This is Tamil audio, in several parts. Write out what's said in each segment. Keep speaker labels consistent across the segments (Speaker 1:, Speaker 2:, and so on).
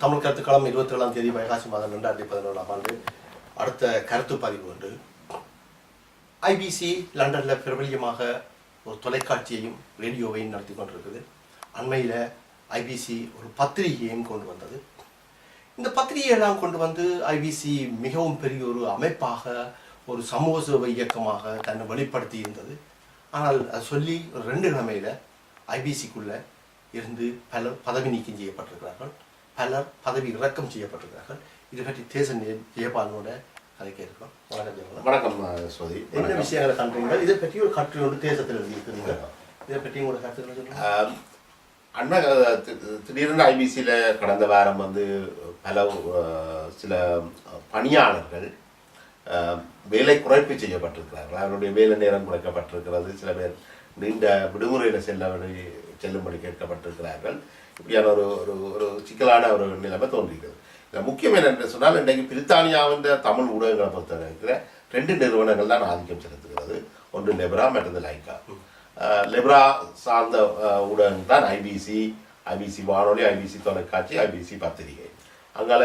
Speaker 1: தமிழ் கருத்துக்களம் 27ஆம் தேதி வைகாசி மாதம் 2017ஆம் ஆண்டு அடுத்த கருத்து பதிவு ஒன்று. ஐபிசி லண்டனில் பிரபலியமாக ஒரு தொலைக்காட்சியையும் ரேடியோவையும் நடத்தி கொண்டிருக்குது. அண்மையில் ஐபிசி ஒரு பத்திரிகையையும் கொண்டு வந்தது. இந்த பத்திரிகையெல்லாம் கொண்டு வந்து ஐபிசி மிகவும் பெரிய ஒரு அமைப்பாக, ஒரு சமூக சேவை இயக்கமாக தன்னை வெளிப்படுத்தி இருந்தது. ஆனால் அது சொல்லி 2 கிழமையில் ஐபிசிக்குள்ளே இருந்து பலர் பதவி நீக்கம் செய்யப்பட்டிருக்கிறார்கள், பலர் பதவி இறக்கம் செய்யப்பட்டிருக்கிறார்கள். இதை பற்றி தேச ஜெயபாலனோட கதைக்க இருக்கோம்.
Speaker 2: வணக்கம் ஸ்ருதி.
Speaker 1: என்ன விஷயங்களை கண்டுறீங்க? இதை பற்றி ஒரு கட்டுரை ஒன்று தேசத்தில் எழுதியிருக்கிறீங்க. இதை பற்றி உங்களோட கருத்துக்களை சொல்லுங்கள்.
Speaker 2: அண்ணா திடீர்னு ஐபிசியில் கடந்த வாரம் பல சில பணியாளர்கள் வேலை குறைப்பு செய்யப்பட்டிருக்கிறார்கள். அவருடைய வேலை நேரம் குறைக்கப்பட்டிருக்கிறது. சில பேர் நீண்ட விடுமுறையில் செல்லும்படி கேட்கப்பட்டிருக்கிறார்கள். இப்படியான ஒரு ஒரு சிக்கலான ஒரு நிலைமை தோன்றியிருக்கிறது. இதில் முக்கியம் என்னென்று சொன்னால், இன்றைக்கு பிரித்தானியாவின் தமிழ் ஊடகங்களை பொறுத்த இருக்கிற 2 நிறுவனங்கள் தான் ஆதிக்கம் செலுத்துகிறது. ஒன்று லெப்ரா, மற்றது லைக்கா. லெப்ரா சார்ந்த ஊடகங்கள் தான் ஐபிசி, ஐபிசி வானொலி, ஐபிசி தொலைக்காட்சி, ஐபிசி பத்திரிகை. அங்கால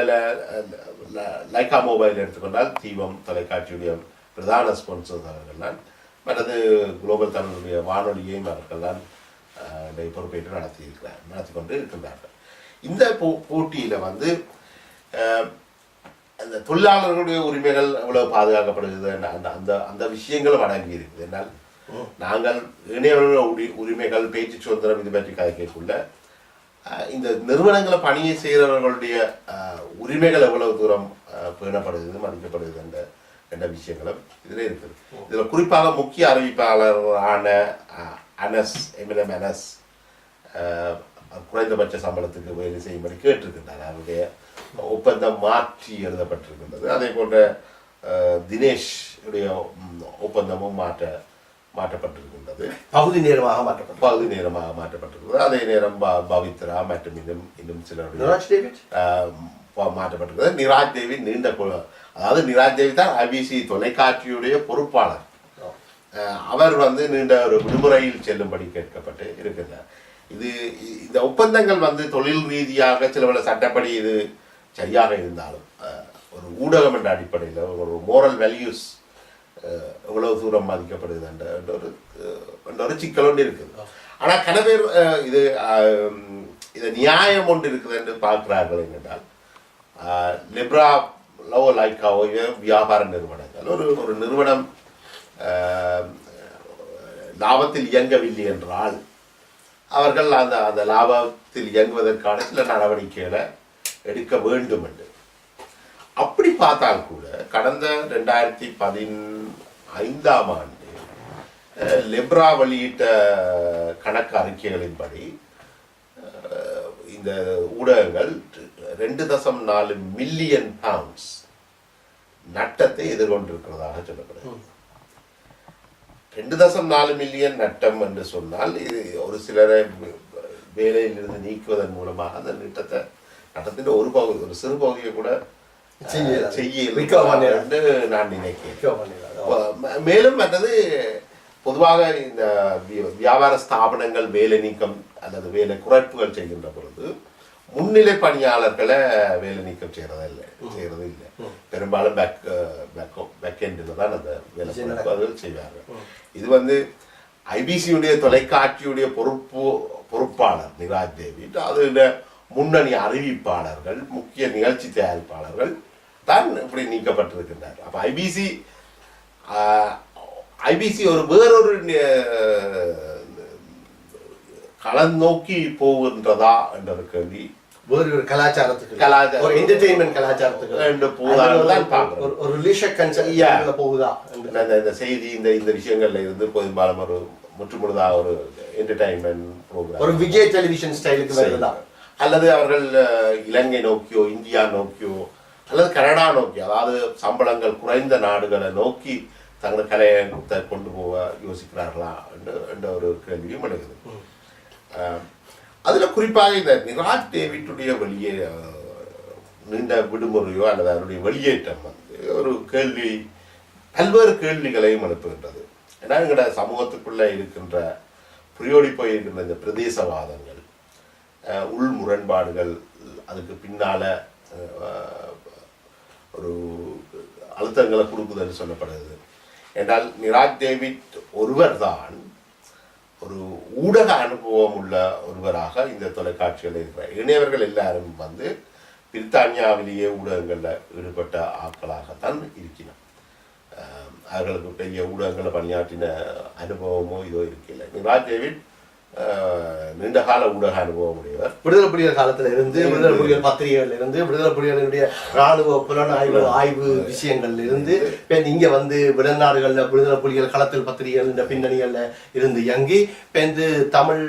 Speaker 2: லைக்கா மொபைல் எடுத்துக்கொண்டால் தீபம் தொலைக்காட்சியுடைய பிரதான ஸ்பான்சர்ஸ் அவர்கள் தான். மற்றது குளோபல் தமிழுடைய வானொலியையும் அவர்கள் தான் பொறுப்பேற்று நடத்தி கொண்டு இருக்கின்றார்கள். இந்த போட்டியில் அந்த தொழிலாளர்களுடைய உரிமைகள் எவ்வளவு பாதுகாக்கப்படுகிறது, அந்த அந்த விஷயங்களும் அடங்கி இருக்குது. என்னால் நாங்கள் இணையவர்களுடைய உரிமைகள், பேச்சு சுதந்திரம் இது பற்றி கதைக்கக்குள்ள இந்த நிறுவனங்களை பணியை செய்கிறவர்களுடைய உரிமைகள் எவ்வளவு தூரம் பேணப்படுகிறது, மதிக்கப்படுகிறது என்ற விஷயங்களும் இதில் இருக்குது. இதில் குறிப்பாக முக்கிய அறிவிப்பாளரான எம்எல்எம் அனஸ் குறைந்தபட்ச சம்பளத்துக்கு வேலை செய்யும்படி கேட்டிருக்கின்றார். அவருடைய ஒப்பந்தம் மாற்றி எழுதப்பட்டிருக்கின்றது. அதே போன்ற தினேஷ் உடைய ஒப்பந்தமும் மாற்றப்பட்டிருக்கின்றது.
Speaker 1: பகுதி நேரமாக
Speaker 2: மாற்றப்பட்டிருக்கிறது. அதே நேரம் பவித்ரா மற்றும் இன்னும் சிலருடைய மாற்றப்பட்டிருக்கிறது. நிராஜ் தேவி அதாவது நிராஜ் தேவி தான் ஐபிசி தொலைக்காட்சியுடைய பொறுப்பாளர். அவர் நீண்ட ஒரு விடுமுறையில் செல்லும்படி கேட்கப்பட்டு இருக்கின்றார். இந்த ஒப்பந்தங்கள் தொழில் ரீதியாக சில சட்டப்படி இது சரியாக இருந்தாலும் ஒரு ஊடகம் என்ற அடிப்படையில் ஒரு மோரல் வேல்யூஸ் எவ்வளவு தூரம் மதிக்கப்படுது என்ற ஒரு சிக்கல் ஒன்று இருக்குது. ஆனால் கன பேர் இது நியாயம் ஒன்று இருக்குது என்று பார்க்கிறார்கள். என்றால் லெப்ரா லைக்காவோ வியாபார நிறுவனங்கள், ஒரு நிறுவனம் லாபத்தில் இயங்கவில்லை என்றால் அவர்கள் அந்த லாபத்தில் இயங்குவதற்கான சில நடவடிக்கைகளை எடுக்க வேண்டும் என்று. அப்படி பார்த்தால் கூட கடந்த 2015ஆம் ஆண்டு லெப்ரா வெளியிட்ட கணக்கு அறிக்கைகளின்படி இந்த ஊடகங்கள் 2.4 மில்லியன் பவுண்ட்ஸ் நட்டத்தை எதிர்கொண்டிருக்கிறதாக சொல்லப்படுகிறது. 2.4 மில்லியன் நட்டம் என்று சொன்னால் இது ஒரு சிலரை வேலையிலிருந்து நீக்குவதன் மூலமாக அந்த நட்டத்தின் ஒரு பகுதி, ஒரு சிறு பகுதியை கூட செய்ய நான் நினைக்கிறேன். மேலும் மற்றது பொதுவாக இந்த வியாபார ஸ்தாபனங்கள் வேலை நீக்கம் அல்லது வேலை குறைப்புகள் செய்கின்ற பொழுது முன்னிலை பணியாளர்களை வேலை நீக்கம் செய்யறது இல்லை. பெரும்பாலும் பேக் எண்டில் தான் அந்த வேலை குறைப்புகள் செய்வார்கள். இது ஐபிசியுடைய தொலைக்காட்சியுடைய பொறுப்பாளர் நிராஜ் தேவி, அதோட முன்னணி அறிவிப்பாளர்கள், முக்கிய நிகழ்ச்சி தயாரிப்பாளர்கள் தான் இப்படி நீக்கப்பட்டிருக்கின்றார். அப்ப ஐபிசி ஒரு வேறொரு களம் நோக்கி போகின்றதா என்ற ஒரு கேள்வி,
Speaker 1: வேறு ஒரு கலாச்சாரத்துக்கு போகுதா
Speaker 2: இந்த செய்தி இந்த விஷயங்கள்ல இருந்து பெரும்பாலும் ஒரு முற்றுமுழுதாக ஒரு என்டர்டைன்மெண்ட் ப்ரோக்ராம்,
Speaker 1: ஒரு விஜய் டெலிவிஷன் ஸ்டைலுக்கு வருதா,
Speaker 2: அல்லது அவர்கள் இலங்கை நோக்கியோ இந்தியா நோக்கியோ அல்லது கனடா நோக்கி, அதாவது சம்பளங்கள் குறைந்த நாடுகளை நோக்கி தங்கள் கலையை கொண்டு போக யோசிக்கிறார்களா என்ற ஒரு கேள்வியும் எழுகுது. அதில் குறிப்பாக இந்த நிராஜ் டேவிட்டுடைய நீண்ட விடுமுறையோ அல்லது அவருடைய வெளியேற்றம் ஒரு கேள்வி, பல்வேறு கேள்விகளையும் எழுப்புகின்றது. ஏன்னா எங்களோட சமூகத்துக்குள்ளே இருக்கின்ற புரியோடி போயிருக்கின்ற இந்த பிரதேசவாதங்கள், உள் முரண்பாடுகள், அதுக்கு பின்னால ஒரு அழுத்தங்களை கொடுக்குதுன்னு சொல்லப்படுது. என்றால் நிராஜ் டேவிட் ஒருவர் தான் ஒரு ஊடக அனுபவம் உள்ள ஒருவராக இந்த தொலைக்காட்சிகள் இருக்கிறார். இணையவர்கள் எல்லாரும் வந்து பிரித்தானியாவிலேயே ஊடகங்களில் ஈடுபட்ட ஆட்களாகத்தான் இருக்கிறார். அவர்களுக்கு பெரிய ஊடகங்களை பணியாற்றின அனுபவமோ இதோ இருக்கல. நிராஜ் டேவிட் நீண்டகால ஊடக அனுபவம் உடையவர்.
Speaker 1: விடுதலை புலிகள் காலத்துல இருந்து, விடுதலை புலிகள் பத்திரிகைகள் இருந்து, விடுதலை புலிகளுடைய இராணுவ புலனாய்வு ஆய்வு விஷயங்கள்ல இருந்து இங்க வந்து வெளிநாடுகள்ல விடுதலை புலிகள் களத்தில் பத்திரிகைகள் இந்த பின்னணிகள்ல இருந்து இயங்கி தமிழ்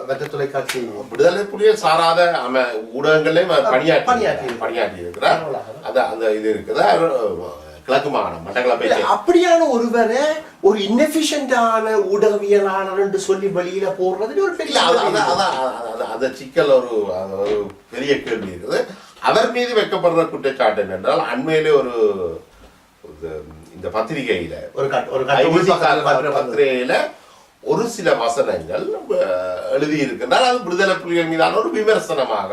Speaker 1: மற்ற தொலைக்காட்சி
Speaker 2: விடுதலை புலிகள் சாராத ஊடகங்களையும் பணியாற்றி இருக்கிறார். அந்த இது இருக்குதா கிழக்கு மாகாணம் மட்டக்களப்பை
Speaker 1: அப்படியான ஒருவரை ஒரு இன்னெஃபிஷியன்டான ஊடகவியலாளர் என்று சொல்லி வெளியில போடுறது ஒரு பெரிய
Speaker 2: அந்த சிக்கல் ஒரு பெரிய கேள்வி இருக்குது. அவர் மீது வைக்கப்படுற குற்றச்சாட்டு என்றால் அண்மையிலே ஒரு இந்த பத்திரிகையில பத்திரிகையில ஒரு சில வசனங்கள் எழுதியிருக்கின்றால் அது விடுதலை புலிகள் மீதான ஒரு விமர்சனமாக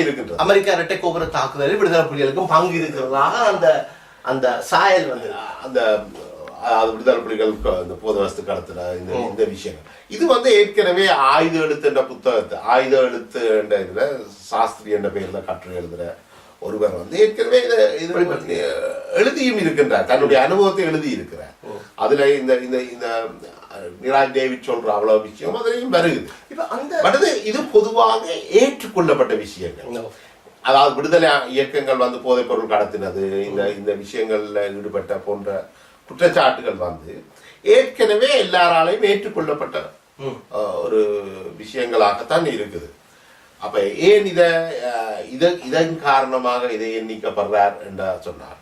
Speaker 2: இருக்கின்றது.
Speaker 1: அமெரிக்கா இரட்டை கோபுர தாக்குதலில் விடுதலை புலிகளுக்கும் பங்கு இருக்கிறதாக அந்த அந்த சாயல் வந்து
Speaker 2: அந்த விடுதலை புலிகள் இந்த போத வஸ்து கடத்துல இந்த விஷயங்கள் இது வந்து ஏற்கனவே ஆயுத எழுத்து என்ற புத்தகத்தை ஆயுத எழுத்து என்ற இதுல சாஸ்திரி என்ற பெயர்ல கட்டுரை எழுதுற ஒருவர் வந்து ஏற்கனவே இது எழுதியும் இருக்கின்றார். தன்னுடைய அனுபவத்தை எழுதி இருக்கிறார். அதுல இந்த இந்த இந்த நிராஜ் டேவிட் சொல்ற அவ்வளவு விஷயம் அதுலயும் வருகுது. இது பொதுவாக ஏற்றுக்கொள்ளப்பட்ட விஷயங்கள். அதாவது விடுதலை இயக்கங்கள் வந்து போதைப் பொருள் கடத்தினது இந்த விஷயங்கள்ல ஈடுபட்ட போன்ற குற்றச்சாட்டுகள் வந்து ஏற்கனவே எல்லாராலையும் ஏற்றுக்கொள்ளப்பட்ட ஒரு விஷயங்களாகத்தான் இருக்குது. அப்ப ஏன் இதன் காரணமாக இதை எண்ணிக்கப்படுறார் என்று சொன்னார்.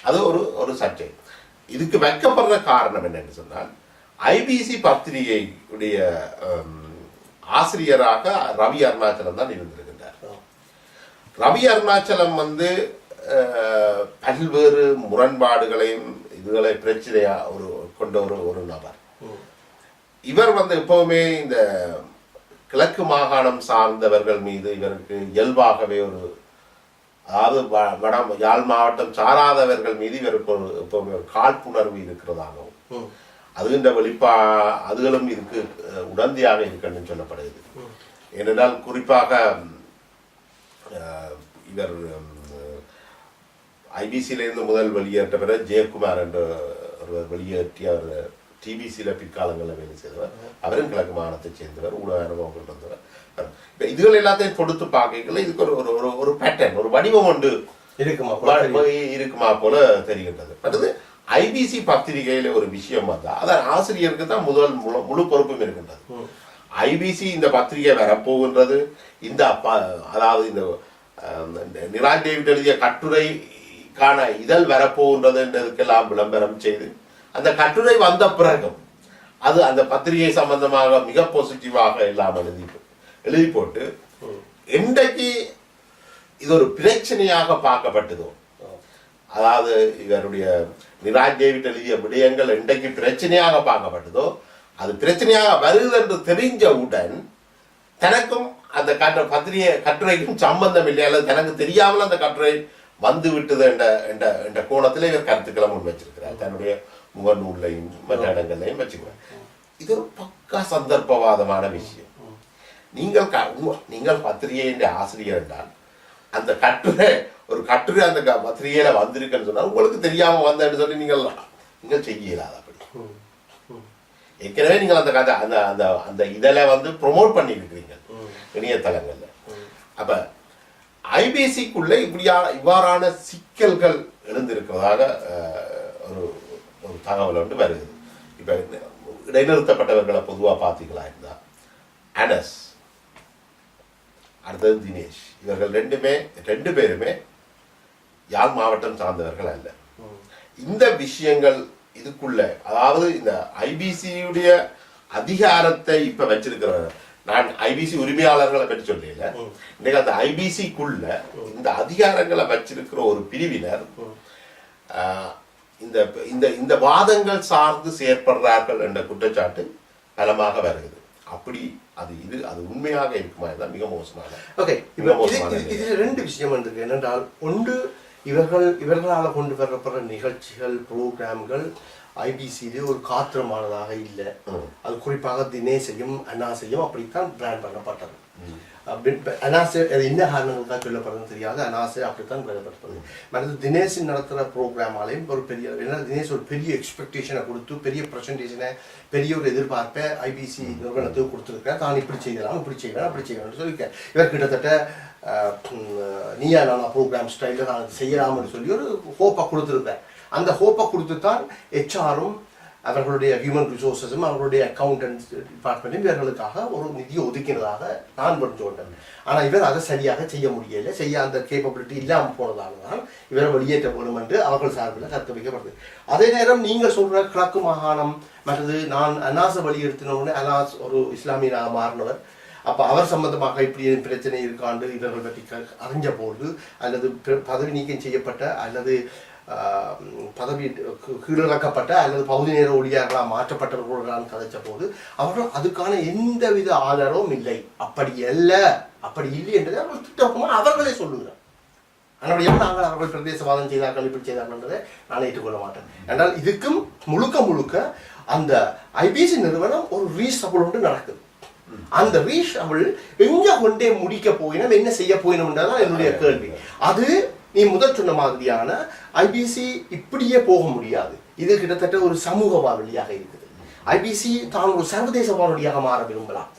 Speaker 2: அது ஒரு சர்ச்சை. இதுக்கு வைக்கப்படுற காரணம் என்னன்னு சொன்னால் ஐபிசி பத்திரிகையுடைய ஆசிரியராக ரவி அருணாச்சலம் தான் இருந்திருக்கின்றார். ரவி அருணாச்சலம் வந்து பல்வேறு முரண்பாடுகளையும் இதுகளை பிரச்சனையா கொண்ட ஒரு நபர். இவர் வந்து எப்பவுமே இந்த கிழக்கு மாகாணம் சார்ந்தவர்கள் மீது இவருக்கு இயல்பாகவே அதாவது யாழ் மாவட்டம் சாராதவர்கள் மீது இவருக்கு எப்பவுமே ஒரு காழ்ப்புணர்வு இருக்கிறதாகவும் அதுகின்ற அதுகளும் இதுக்கு உடந்தையாக இருக்குன்னு சொல்லப்படுது. ஏனென்றால் குறிப்பாக இவர் ஐபிசியிலிருந்து முதல் வெளியேற்ற பிறகு ஜெயக்குமார் என்ற ஒருவர் வெளியேற்றி அவர் டிபிசியில பிற்காலங்களில் வேலை செய்தவர். அவரும் கிழக்கு மாகாணத்தை சேர்ந்தவர், ஊடக அனுபவம் கொண்டு வந்தவர். இதுகள் எல்லாத்தையும் கொடுத்து பார்க்கல இதுக்கு ஒரு பேட்டர்ன் ஒரு வடிவம் ஒன்று இருக்குமா போல தெரிகின்றது. அடுத்தது ஐபிசி பத்திரிகையில ஒரு விஷயம் வந்தா அதன் ஆசிரியருக்கு தான் முழு பொறுப்பும் இருக்கின்றது. ஐபிசி இந்த பத்திரிகை வரப்போகின்றது, இந்த அதாவது இந்த நிராஜ் டேவிட் எழுதிய கட்டுரைக்கான இதழ் வரப்போகின்றது என்றதுக்கெல்லாம் விளம்பரம் செய்து அந்த கட்டுரை வந்த பிறகும் அது அந்த பத்திரிகை சம்பந்தமாக மிக பாசிட்டிவாக எல்லாம் எழுதி போட்டு இன்றைக்கு இது ஒரு பிரச்சனையாக பார்க்கப்பட்டதோ, அதாவது இவருடைய நிராஜ் டேவிட் எழுதிய விடயங்கள் இன்றைக்கு பிரச்சனையாக பார்க்கப்பட்டதோ, அது பிரச்சனையாக வருது என்று தெரிஞ்சவுடன் தனக்கும் அந்த கட்டுரைக்கும் சம்பந்தம் இல்லை அல்லது தனக்கு தெரியாமல் அந்த கட்டுரை வந்து விட்டது என்ற கோணத்தில் இவர் கருத்துக்களை முன் வச்சிருக்கிறார். தன்னுடைய முகநூல்லையும் மற்ற இடங்கள்லையும் வச்சுக்குவார். இது ஒரு பக்கா சந்தர்ப்பவாதமான விஷயம். நீங்கள் பத்திரிகையின் ஆசிரியர் என்றால் அந்த கட்டுரை அந்த பத்திரிகையில வந்திருக்குன்னு சொன்னா உங்களுக்கு தெரியாம வந்தேன்னு சொல்லி நீங்கள் செய்யலாது. அப்படி ஏற்கனவே நீங்கள் அந்த கதை அந்த இதில் வந்து ப்ரொமோட் பண்ணி இருக்கிறீங்க இணையதளங்கள்ல. அப்ப ஐபிசிக்குள்ள இவ்வாறான சிக்கல்கள் எழுந்திருக்கிறதாக ஒரு தகவல் வந்து வருது. இப்ப இடைநிறுத்தப்பட்டவர்களை பொதுவாக பார்த்தீங்களா இருந்தா அனஸ், அடுத்தது தினேஷ், இவர்கள் ரெண்டு பேருமே யாழ் மாவட்டம் சார்ந்தவர்கள் அல்ல. இந்த விஷயங்கள் இதுக்குள்ள அதாவது இந்த ஐபிசியுடைய அதிகாரத்தை இப்ப வச்சிருக்கிறவர், நான் ஐபிசி உரிமையாளர்களை பற்றி சொல்லல, இன்னைக்கு அந்த ஐபிசிக்குள்ள இந்த அதிகாரங்களை வச்சிருக்கிற ஒரு பிரிவினர் இந்த வாதங்கள் சார்ந்து செயற்படுறார்கள் என்ற குற்றச்சாட்டு பலமாக வருகிறது. அப்படி அது உண்மையாக இருக்குமா தான் மிக மோசமான.
Speaker 1: ஓகே, இதில் 2 விஷயம் இருக்கு. என்னென்றால் ஒன்று, இவர்களால் கொண்டு வரப்படுற நிகழ்ச்சிகள் ப்ரோக்ராம்கள் ஐபிசியிலே ஒரு காத்திரமானதாக இல்லை. அது குறிப்பாக தினேஷையும் அனாசையும் அப்படித்தான் பிராண்ட் பண்ணப்பட்டது. அனாசை என்ன காரணங்களுக்காக சொல்லப்படுறதுன்னு தெரியாது, அனாசை அப்படித்தான் பண்ணப்படுறது. மற்றது தினேஷ் நடத்துகிற ப்ரோக்ராமாலையும் ஒரு பெரிய, ஏன்னா தினேஷ் ஒரு பெரிய எக்ஸ்பெக்டேஷனை கொடுத்து பெரிய ப்ரெசன்டேஷனை பெரிய ஒரு எதிர்பார்ப்பை ஐபிசி நிறுவனத்துக்கு கொடுத்துருக்கேன். தான் இப்படி செய்யலாம், இப்படி செய்யலாம், அப்படி செய்யலாம்னு சொல்லியிருக்கேன். இவர் கிட்டத்தட்ட நீயா நானா ப்ரோக்ராம் ஸ்டைலில் நான் செய்யலாம்னு சொல்லி ஒரு ஹோப்பை கொடுத்துருக்கேன். அந்த ஹோப்பை கொடுத்து தான் ஹெச்ஆரும் அவர்களுடைய ஹியூமன் ரிசோர்ஸஸும் அவர்களுடைய அக்கௌண்டன்ஸ் டிபார்ட்மெண்ட்டும் இவர்களுக்காக ஒரு நிதியை ஒதுக்கினதாக நான் புரிஞ்சு கொண்டேன். ஆனால் இவர் அதை சரியாக செய்ய முடியலை, செய்ய அந்த கேப்பபிலிட்டி இல்லாமல் போனதால தான் இவரை வெளியேற்ற வேணும் என்று அவர்கள் சார்பில் கருத்து வைக்கப்படுது. அதே நேரம் நீங்கள் சொல்கிற கிழக்கு மாகாணம் மற்றது நான் அனாஸை வலியுறுத்தினோடனே அனாஸ் ஒரு இஸ்லாமியனாக மாறினவர். அப்போ அவர் சம்பந்தமாக இப்படி பிரச்சனை இருக்காண்டு இவர்கள் பற்றி அறிஞ்ச போது அல்லது பதவி நீக்கம் செய்யப்பட்ட அல்லது பதவி கீழிறக்கப்பட்ட அல்லது பகுதி நேர ஊழியர்களாக மாற்றப்பட்டவர்களால் கதைச்ச போது அவர்கள் அதுக்கான எந்தவித ஆதாரமும் இல்லை. அப்படி இல்லை என்றதை அவர்கள் திட்டமாக அவர்களே சொல்லுகிறார். ஆனால் நாங்கள் அவர்கள் பிரதேசவாதம் செய்தார்கள், இப்படி செய்தார்கள் என்றதை நான் ஏற்றுக்கொள்ள மாட்டேன். என்றால் இதுக்கும் முழுக்க அந்த ஐபிசி நிறுவனம் ஒரு ரீசபிள் ஒன்று நடக்குது. அந்த ரீசபிள் எங்க கொண்டே முடிக்க போயினோம், என்ன செய்ய போயினோம்ன்றதான் என்னுடைய கேள்வி. அது நீ முதல் சொன்ன மாதிரியான ஐபிசி இப்படியே போக முடியாது. இது கிட்டத்தட்ட ஒரு சமூக வானொலியாக இருக்குது. ஐபிசி தான் ஒரு சர்வதேச வானொலியாக மாற விரும்பலாம்.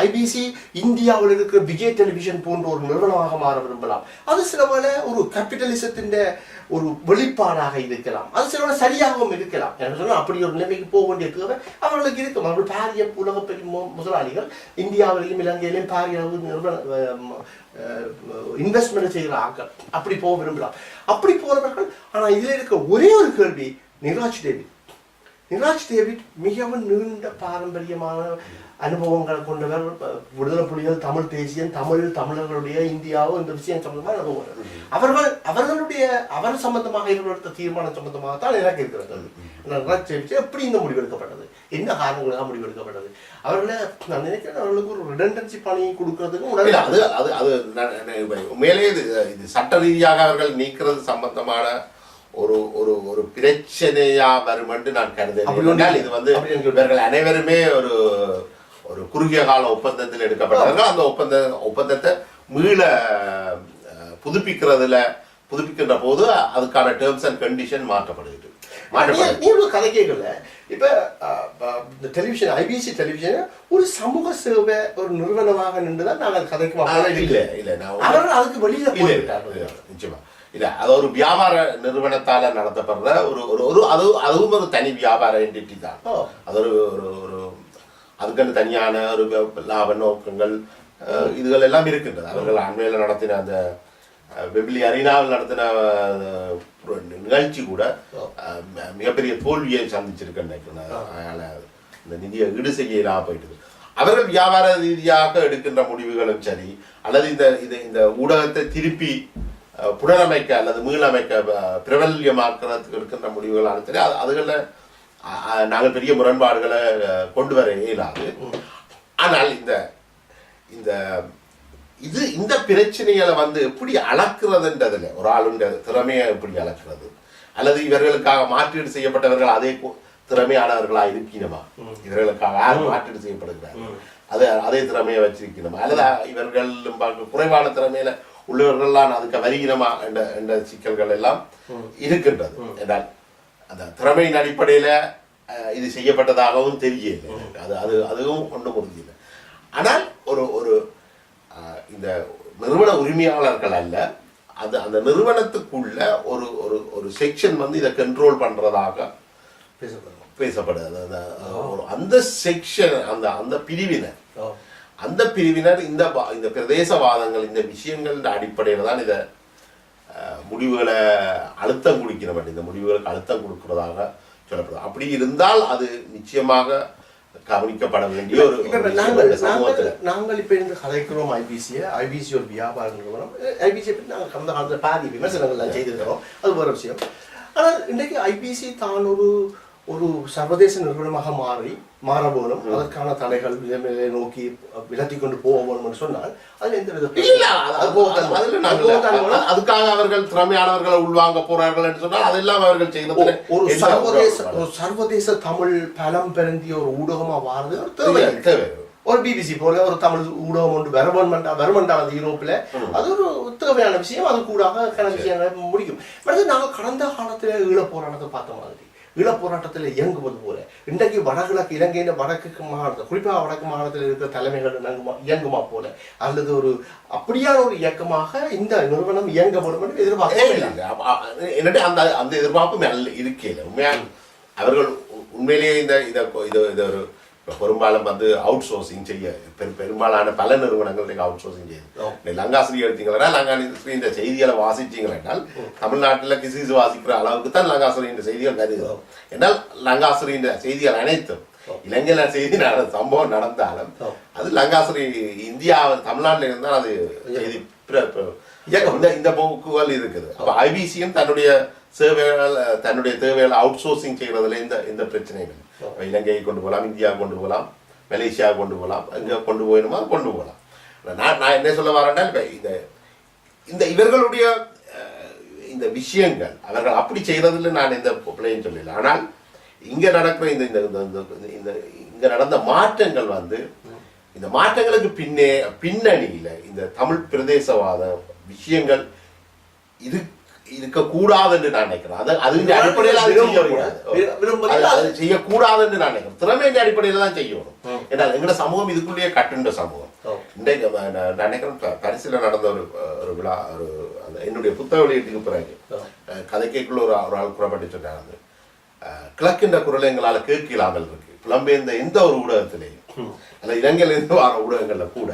Speaker 1: ஐபிசி இந்தியாவில் இருக்கிற விஜய் டெலிவிஷன் போன்ற ஒரு நிறுவனமாக மாற விரும்பலாம். அது சில வேளை ஒரு கேபிட்டலிசத்தின் ஒரு வெளிப்பாடாக இருக்கலாம். அது சில வேளை சரியாகவும் இருக்கலாம். என்ன சொன்னால் அப்படி ஒரு நிலைமைக்கு போக வேண்டிய தேவை அவர்களுக்கு இருக்கும். அவர்கள் பாரிய உலக பெரிய முதலாளிகள் இந்தியாவிலையும் இலங்கையிலையும் பாரிய நிறுவன இன்வெஸ்ட்மெண்ட் செய்கிற ஆட்கள் அப்படி போக விரும்பலாம். அப்படி போறவர்கள். ஆனால் இதில் இருக்க ஒரே ஒரு கேள்வி, நிராஜ் டேவிட் மிகவும் நீண்ட பாரம்பரியமான அனுபவங்களை கொண்டவர். விடுதலை புலிகள், தமிழ் தேசியம், தமிழர்களுடைய இந்தியாவும் இந்த விஷயம் சம்பந்தமாக அனுபவம். அவர் சம்பந்தமாக எடுத்த தீர்மானம் சம்பந்தமாக தான் எனக்கு இருக்கிறது. எப்படி இந்த முடிவெடுக்கப்பட்டது, என்ன காரணங்களாக முடிவெடுக்கப்பட்டது, அவர்களை நான் நினைக்கிறேன் அவர்களுக்கு ஒரு ரிடண்டன்சி பணி கொடுக்கறதுக்கு
Speaker 2: உண்மையிலே இது சட்ட ரீதியாக அவர்கள் நீக்கிறது சம்பந்தமான ஒரு ஒரு ஒரு பிரச்சனையா வரும் என்று நான் கருதுகிறேன். இது இவர்கள் அனைவருமே ஒரு ஒரு குறுகிய கால ஒப்பந்தத்தில் எடுக்கப்பட்டார்கள். அந்த ஒப்பந்தத்தை மீள புதுப்பிக்கின்ற போது அதுக்கான டேர்ம்ஸ் அண்ட் கண்டிஷன் மாற்றப்படுகிறது.
Speaker 1: கதை கேட்கல. இப்ப இந்த டெலிவிஷன், ஐபிசி டெலிவிஷன் ஒரு சமூக சேவை ஒரு நிறுவனமாக நின்றுதான் நாங்கள் கதைக்கு அதுக்கு வெளியில போயிட்டார்கள்.
Speaker 2: நிச்சயமா இல்ல, அது ஒரு வியாபார நிறுவனத்தால நடத்தப்படுற ஒரு அதுவும் ஒரு தனி வியாபார என்டிட்டி தான். அது ஒரு அதுக்குன்னு தனியான ஒரு லாப நோக்கங்கள் இதுகள் எல்லாம் இருக்கின்றது. அவர்கள் அண்மையில் நடத்தின அந்த வெம்பிலி அரீனாவில் நடத்தின நிகழ்ச்சி கூட மிகப்பெரிய தோல்வியை சந்திச்சிருக்கேன். இந்த நிதியை ஈடு செய்யலாம் போயிட்டு அவர்கள் வியாபார ரீதியாக எடுக்கின்ற முடிவுகளும் சரி, அல்லது இந்த ஊடகத்தை திருப்பி புனரமைக்க அல்லது மீளமைக்க பிரபல்யமாக்குறதுக்கு எடுக்கின்ற முடிவுகளான சரி, அதுகளில் நாங்கள் பெரிய முரண்பாடுகளை கொண்டு வர இயலாது. ஆனால் இந்த பிரச்சனைகளை எப்படி அளக்குறதுன்றதுல ஒரு ஆளுடைய திறமையை எப்படி அளக்குறது, அல்லது இவர்களுக்காக மாற்றீடு செய்யப்பட்டவர்கள் அதே திறமையானவர்களா இருக்கணுமா, இவர்களுக்காக யார் மாற்றீடு செய்யப்படுகிறார் அதே திறமையை வச்சிருக்கணுமா, அல்லது இவர்கள் குறைவான திறமையில உள்ளவர்கள்லாம் அதுக்கு வருகிறோமா என்ற சிக்கல்கள் எல்லாம் இருக்கின்றது. என்றால் அந்த திறமையின் அடிப்படையில இது செய்யப்பட்டதாகவும் தெரியல, அதுவும் கொண்டு முடியல. ஆனால் ஒரு இந்த நிறுவன உரிமையாளர்கள் அல்ல, அந்த நிறுவனத்துக்குள்ள ஒரு செக்ஷன் இதை கண்ட்ரோல் பண்றதாக பேசப்படுது. அந்த செக்ஷன் அந்த பிரிவினர் இந்த பிரதேசவாதங்கள் இந்த விஷயங்கள் அடிப்படையில தான் இதை முடிவுகளை அழுத்தம் குடிக்கிறவன், இந்த முடிவுகளுக்கு அழுத்தம் கொடுக்கிறதாக சொல்லப்படுது. அப்படி இருந்தால் அது நிச்சயமாக கவனிக்கப்பட வேண்டிய ஒரு
Speaker 1: நாங்கள் இப்ப இருந்து கதைக்கிறோம். ஐபிசி ஒரு வியாபார நிறுவனம். ஐபிசி பற்றி நாங்கள் கடந்த காலத்தில் பாதி விமர்சனங்கள் செய்திருக்கிறோம், அது ஒரு விஷயம். ஆனால் இன்றைக்கு ஐபிசி தான் ஒரு சர்வதேச நிறுவனமாக மாற வேணும், அதற்கான தடைகள் நோக்கி விலத்தி கொண்டு போக வேணும்னு சொன்னால் அதுல எந்த
Speaker 2: அதுக்காக அவர்கள் திறமையானவர்களை உள்வாங்க போறார்கள் என்று சொன்னால் அதெல்லாம் அவர்கள் செய்யறது
Speaker 1: ஒரு சர்வதேச தமிழ் பலம் பெருந்திய ஒரு ஊடகமா வாரது தேவை. ஒரு பிபிசி போல ஒரு தமிழ் ஊடகம் ஒன்று வருமண்டானது யூரோப்பில் அது ஒரு தேவையான விஷயம். அது கூட விஷயங்களை முடிக்கும். நாங்கள் கடந்த காலத்தில் ஈழ போராட்டத்தை பார்த்த மாதிரி ஈழ போராட்டத்தில் இயங்குவது போல இன்றைக்கு வடகிழக்கு இலங்கையின் வடக்கு மாகாணத்தில் குறிப்பாக வடக்கு மாகாணத்தில் இருக்கிற தலைமைகள் இயங்குமா போல அல்லது ஒரு அப்படியான ஒரு இயக்கமாக இந்த நிறுவனம் இயங்கப்படும் என்று எதிர்பார்க்க
Speaker 2: என்னட்டு அந்த எதிர்பார்ப்பு இருக்கல. உண்மையாக அவர்கள் உண்மையிலேயே இந்த ஒரு பெரும்பாலும் அவுட் சோர்சிங் செய்ய பெரும்பாலான பல நிறுவனங்கள் அவுட் சோர்சிங் செய்யுது. லங்காசிரி எடுத்தீங்களா லங்காசிரி இந்த செய்திகளை வாசிச்சீங்களா தமிழ்நாட்டில் கிசிஸ் வாசிக்கிற அளவுக்கு தான் லங்காசிரி இந்த செய்திகள் கருதுகிறோம். என்றால் லங்காசிரி இந்த செய்திகள் அனைத்தும் இலங்கையில செய்தி சம்பவம் நடந்தாலும் அது லங்காசிரி இந்தியா தமிழ்நாட்டில் இருந்தால் அது செய்தி இந்த போக்குகள் இருக்குது. அப்ப ஐபிசியும் தன்னுடைய தேவைகள் அவுட் சோர்சிங் செய்யறதுல இந்த பிரச்சனைகள் இலங்கையை கொண்டு போகலாம், இந்தியா கொண்டு போகலாம், மலேசியா கொண்டு போகலாம், அங்கே கொண்டு போயணுமா கொண்டு போகலாம். நான் என்ன சொல்ல வரேன்னா இந்த இவர்களுடைய இந்த விஷயங்கள் அவர்கள் அப்படி செய்யறதுல நான் எந்த பிள்ளையும் சொல்லல. ஆனால் இங்க நடக்கிற இங்க நடந்த மாற்றங்கள் இந்த மாற்றங்களுக்கு பின்னணியில இந்த தமிழ் பிரதேசவாத விஷயங்கள் இருக்கக்கூடாது என்று நான் நினைக்கிறேன். அது அடிப்படையில் செய்யக்கூடாது என்று நான் நினைக்கிறேன். திறமையின் அடிப்படையில தான் செய்யணும். என்றால் எங்களோட சமூகம் இதுக்குள்ளேயே கட்டுண்ட சமூகம். இன்றைக்கு நான் நினைக்கிறேன் பரிசுல நடந்த ஒரு விழா என்னுடைய புத்தக வெளியீட்டுக்கு பிறகு கதைக்குள்ள ஒரு ஆள் குறப்பட்டு சொன்னாங்க, கிழக்கின்ற குரல் எங்களால் கேட்கலாமல் இருக்கு. புலம்பெயர்ந்த எந்த ஒரு ஊடகத்திலேயும் அல்ல இலங்கையில இருந்து வர ஊடகங்கள்ல கூட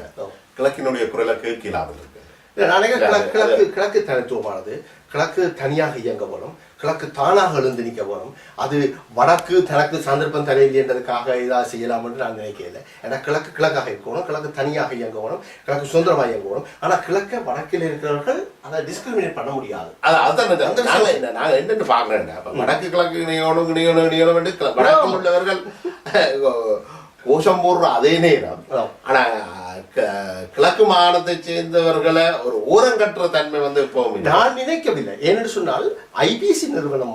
Speaker 2: கிழக்கினுடைய குரலை கேட்கலாமல் இருக்கு.
Speaker 1: கிழக்கு தனித்துவமானது. கிழக்கு தனியாக இயங்க வேணும், கிழக்கு தானாக எழுந்து நிற்க வேணும். அது வடக்கு தனக்கு சந்தர்ப்பம் தரையில்லைன்றதுக்காக இதாக செய்யலாம் என்று நான் நினைக்கல. ஏன்னா கிழக்காக இருக்கணும், கிழக்கு தனியாக இயங்க வேணும், கிழக்கு சுதந்திரமாக இயங்க வேணும். ஆனா கிழக்க வடக்கில் இருக்கிறவர்கள் அதை டிஸ்கிரிமினேட் பண்ண முடியாது.
Speaker 2: நாங்கள் என்னென்னு பாக்குறேன், வடக்கு கிழக்கு இணையணும் என்று வடக்கில் உள்ளவர்கள் கோஷம் போடுற அதே நேரம் ஆனா கிழக்கு மாகாணத்தை சேர்ந்தவர்களை ஒரு ஓரங்கற்ற தன்மை இப்போ
Speaker 1: நான் நினைக்கவில்லை. ஏன்னு சொன்னால் ஐபிசி நிறுவனம்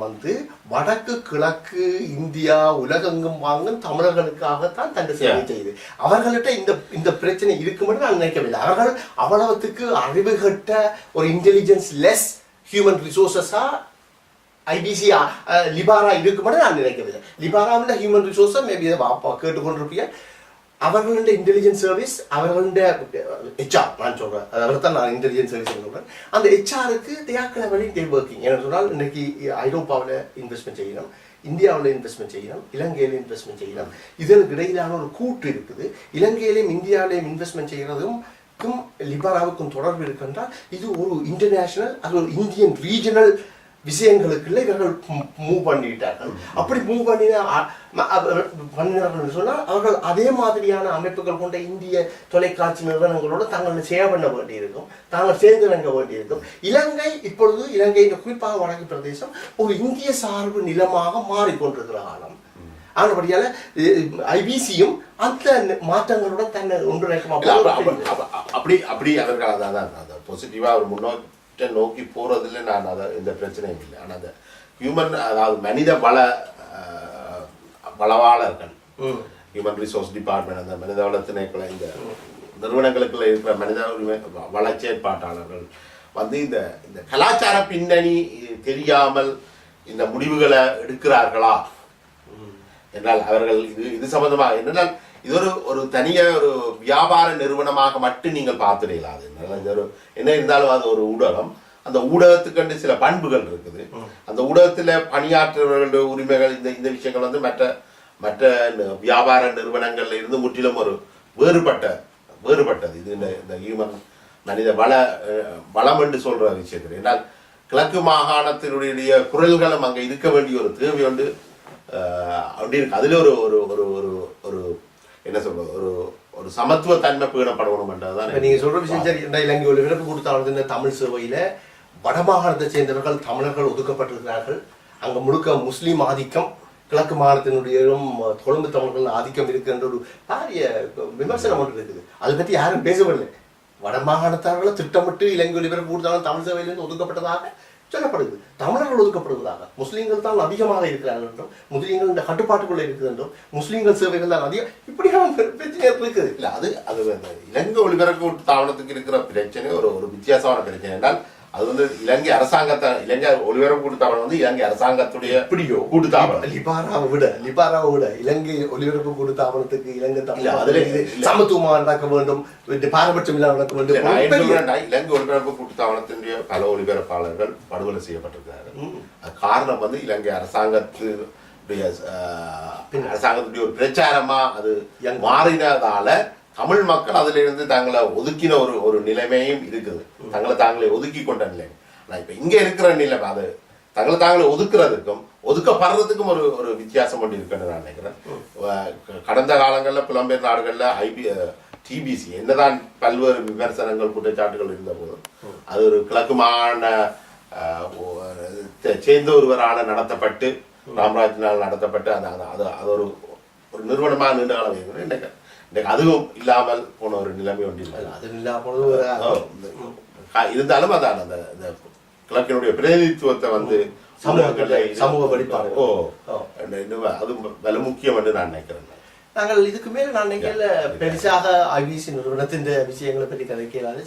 Speaker 1: வடக்கு கிழக்கு இந்தியா உலகெங்கும் வாங்கும் தமிழர்களுக்காகத்தான் தன்னை சேவை செய்யுது. அவர்கள்ட்ட இந்த பிரச்சனை இருக்குமென்று நான் நினைக்கவில்லை. அவர்கள் அவ்வளவுக்கு அறிவு கட்ட ஒரு இன்டெலிஜென்ஸ் லெஸ் ஹியூமன் ரிசோர்ஸஸா ஐபிசி லிபாரா இருக்குமென்று நான் நினைக்கவில்லை. லிபாராவில் ஹியூமன் ரிசோர்ஸை மேபி கேட்டுக்கொண்டிருப்பீங்க. அவர்களுடைய இன்டெலிஜென்ஸ் சர்வீஸ் அவர்களுடைய ஹெச்ஆர் நான் சொல்றேன், அதை தான் நான் இன்டெலிஜென்ஸ் சர்வீஸ் சொல்றேன். அந்த ஹெச்ஆருக்கு தேவை ஒர்க்கிங். ஏன்னு சொன்னால் இன்னைக்கு ஐரோப்பாவில் இன்வெஸ்ட்மெண்ட் செய்யணும், இந்தியாவில் இன்வெஸ்ட்மெண்ட் செய்யணும், இலங்கையில இன்வெஸ்ட்மெண்ட் செய்யணும். இதற்கு இடையிலான ஒரு கூட்டு இருக்குது. இலங்கையிலையும் இந்தியாவிலையும் இன்வெஸ்ட்மெண்ட் செய்யறதுக்கும் லிபாராவுக்கும் தொடர்பு இருக்குன்றால் இது ஒரு இன்டர்நேஷனல், அது ஒரு இந்தியன் ரீஜனல் விஷயங்களுக்குள்ள இவர்கள் மூவ் பண்ணிட்டார்கள். அப்படி மூவ் பண்ணினார்கள் சொன்னால் அவர்கள் அதே மாதிரியான அமைப்புகள் கொண்ட இந்திய தொலைக்காட்சி நிறுவனங்களோடு தாங்கள் சேவை பண்ண வேண்டியிருக்கும், தாங்கள் சேர்ந்திறங்க வேண்டியிருக்கும். இலங்கை இப்பொழுது இலங்கையின் குறிப்பாக வடக்கு பிரதேசம் ஒரு இந்திய சார்பு நிலமாக மாறிக்கொண்டிருக்கிற காலம். ஆனபடியால ஐபிசியும் அந்த மாற்றங்களுடன் தன்னை ஒன்றிணைக்கமாக
Speaker 2: அப்படி அவர்கள் அதான் பாசிட்டிவா ஒரு முன்னோக்கி நோக்கி போறதுல நான் இந்த பிரச்சனையும் இல்லை. ஆனா அந்த ஹியூமன் அதாவது மனித வளவாளர்கள் ஹியூமன் ரிசோர்ஸ் டிபார்ட்மெண்ட் அந்த மனித வள திணைக்கள இந்த நிறுவனங்களுக்குள்ள இருக்கிற மனித உரிமை வள செயற்பாட்டாளர்கள் இந்த கலாச்சார பின்னணி தெரியாமல் இந்த முடிவுகளை எடுக்கிறார்களா என்றால் அவர்கள் இது சம்பந்தமாக என்னென்னால் இது ஒரு தனிய ஒரு வியாபார நிறுவனமாக மட்டும் நீங்கள் பார்த்துடலாம். அது என்ன இருந்தாலும் அது ஒரு ஊடகம். அந்த ஊடகத்துக்கு சில பண்புகள் இருக்குது. அந்த ஊடகத்துல பணியாற்றுபவர்களுடைய உரிமைகள் இந்த விஷயங்கள் மற்ற வியாபார நிறுவனங்கள்ல இருந்து முற்றிலும் ஒரு வேறுபட்டது. இது இந்த ஹியூமன் மனித வளம் என்று சொல்ற விஷயத்தில் என்றால் கிழக்கு மாகாணத்தினுடைய குரல்களும் அங்க இருக்க வேண்டிய ஒரு தேவை உண்டு. அப்படி இருக்கு. அதுல ஒரு என்ன சொல்றது ஒரு சமத்துவ தன்மை பேணப்படணும் என்றதான்
Speaker 1: நீங்க சொல்ற விஷயம் சரி. இலங்கை ஒரு விருப்பு கொடுத்தாலும் தமிழ் சேவையில வடமாகாணத்தை சேர்ந்தவர்கள் தமிழர்கள் ஒதுக்கப்பட்டிருக்கிறார்கள். அங்க முழுக்க முஸ்லீம் ஆதிக்கம் கிழக்கு மாநிலத்தினுடையும் கொழும்பு தமிழர்கள் ஆதிக்கம் இருக்கின்ற ஒரு பாரிய விமர்சனம் ஒன்று இருக்குது. அதை பற்றி யாரும் பேசவில்லை. வடமாகாணத்தார்களை திட்டமிட்டு இலங்கை ஒலிபரப்பு கூடுதலான தமிழ் சேவையிலிருந்து ஒதுக்கப்பட்டதாக சொல்லப்படுது. தமிழர்கள் ஒதுக்கப்படுவதாக, முஸ்லீம்கள் தான் அதிகமாக இருக்கிறார்கள் என்றும், முஸ்லீம்கள் இந்த கட்டுப்பாட்டுக்குள்ளே இருக்குது என்றும், முஸ்லீம்கள் சேவைகள் தான் அதிகம், இப்படியான பிரச்சனைகள் இருக்குது.
Speaker 2: இல்லை அது இலங்கை ஒலிபரப்பு தாவனத்துக்கு இருக்கிற பிரச்சனை ஒரு வித்தியாசமான பிரச்சனை என்றால் அது வந்து இலங்கை ஒலிபரப்பு கூட்டுத்தாபனம் வந்து இலங்கை அரசாங்கத்துடைய கூட்டுத்தாபனம்.
Speaker 1: லிபாராவை விட இலங்கை ஒலிபரப்பு கூட்டுத்தாபனத்துக்கு இலங்கை தமிழ் சமத்துவமாக நடக்க வேண்டும், பாரபட்சம் இல்லாமல் நடக்க வேண்டும்.
Speaker 2: இலங்கை ஒலிபரப்பு கூட்டுத்தாபனத்தினுடைய பல ஒலிபரப்பாளர்கள் படுகொலை செய்யப்பட்டிருக்கிறார்கள். அது காரணம் வந்து இலங்கை அரசாங்கத்துடைய ஒரு பிரச்சாரமா அது மாறினதால தமிழ் மக்கள் அதுல இருந்து தங்களை ஒதுக்கின ஒரு நிலைமையும் இருக்குது. தாங்களே ஒதுக்கி கொண்ட நிலைமை. ஆனா இப்ப இங்க இருக்கிற நிலைமை அது தாங்களே ஒதுக்குறதுக்கும் ஒதுக்கப்படுறதுக்கும் ஒரு வித்தியாசம் ஒன்று இருக்குன்னு நான் நினைக்கிறேன். கடந்த காலங்களில் புலம்பெயர் நாடுகளில் டிபிசி என்னதான் பல்வேறு விமர்சனங்கள் குற்றச்சாட்டுகள் இருந்த போதும் அது ஒரு கிழக்கு மாகாண சேர்ந்த ஒருவரால் நடத்தப்பட்டு ராம்ராஜினால் நடத்தப்பட்டு அது ஒரு நிறுவனமாக நீண்ட காலம் நினைக்கிறேன். அதுவும் இல்லாமல் போன ஒரு நிலைமை ஒன்று இருந்தாலும் அதான் அந்த கிழக்கினுடைய பிரதிநிதித்துவத்தை வந்து
Speaker 1: சமூக படிப்பாங்க
Speaker 2: அது வில முக்கியம் என்று நான் நினைக்கிறேன்.
Speaker 1: நாங்கள் இதுக்கு மேல நான் நினைக்கல பெருசாக ஐபிசி நிறுவனத்தின் விஷயங்களை பற்றி கதைக்கலாது.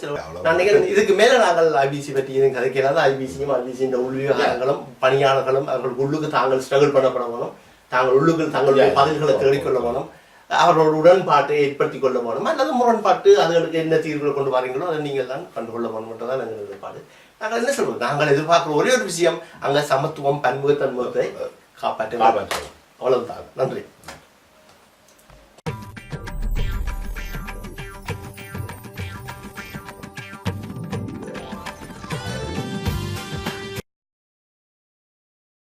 Speaker 1: நான் நினைக்கிறேன் இதுக்கு மேல நாங்கள் ஐபிசி பற்றி எதுவும் கதைக்கலாது. ஐபிசியின் உள்விவகாரங்களும் பணியாளர்களும் அவர்கள் உள்ளுக்கு தாங்கள் ஸ்ட்ரகிள் பண்ணப்பட வேணும், தாங்கள் உள்ளுக்கு தங்களுடைய பதில்களை தேடிக்கொள்ள வேணும், அவர்களோட உடன்பாட்டை ஏற்படுத்திக் கொள்ள வேணும், அல்லது முரண்பாட்டு அதுகளுக்கு என்ன தீர்வுகளை கொண்டு வரீங்களோ அதை நீங்கள் தான் கண்டுகொள்ள வேணும் தான் எங்கள் எதிர்பாடு. நாங்கள் என்ன சொல்வோம், நாங்கள் எதிர்பார்க்கிற ஒரே ஒரு விஷயம் அங்கே சமத்துவம் பன்முகத்தன்முகத்தை காப்பாற்ற. அவ்வளவுதான். நன்றி.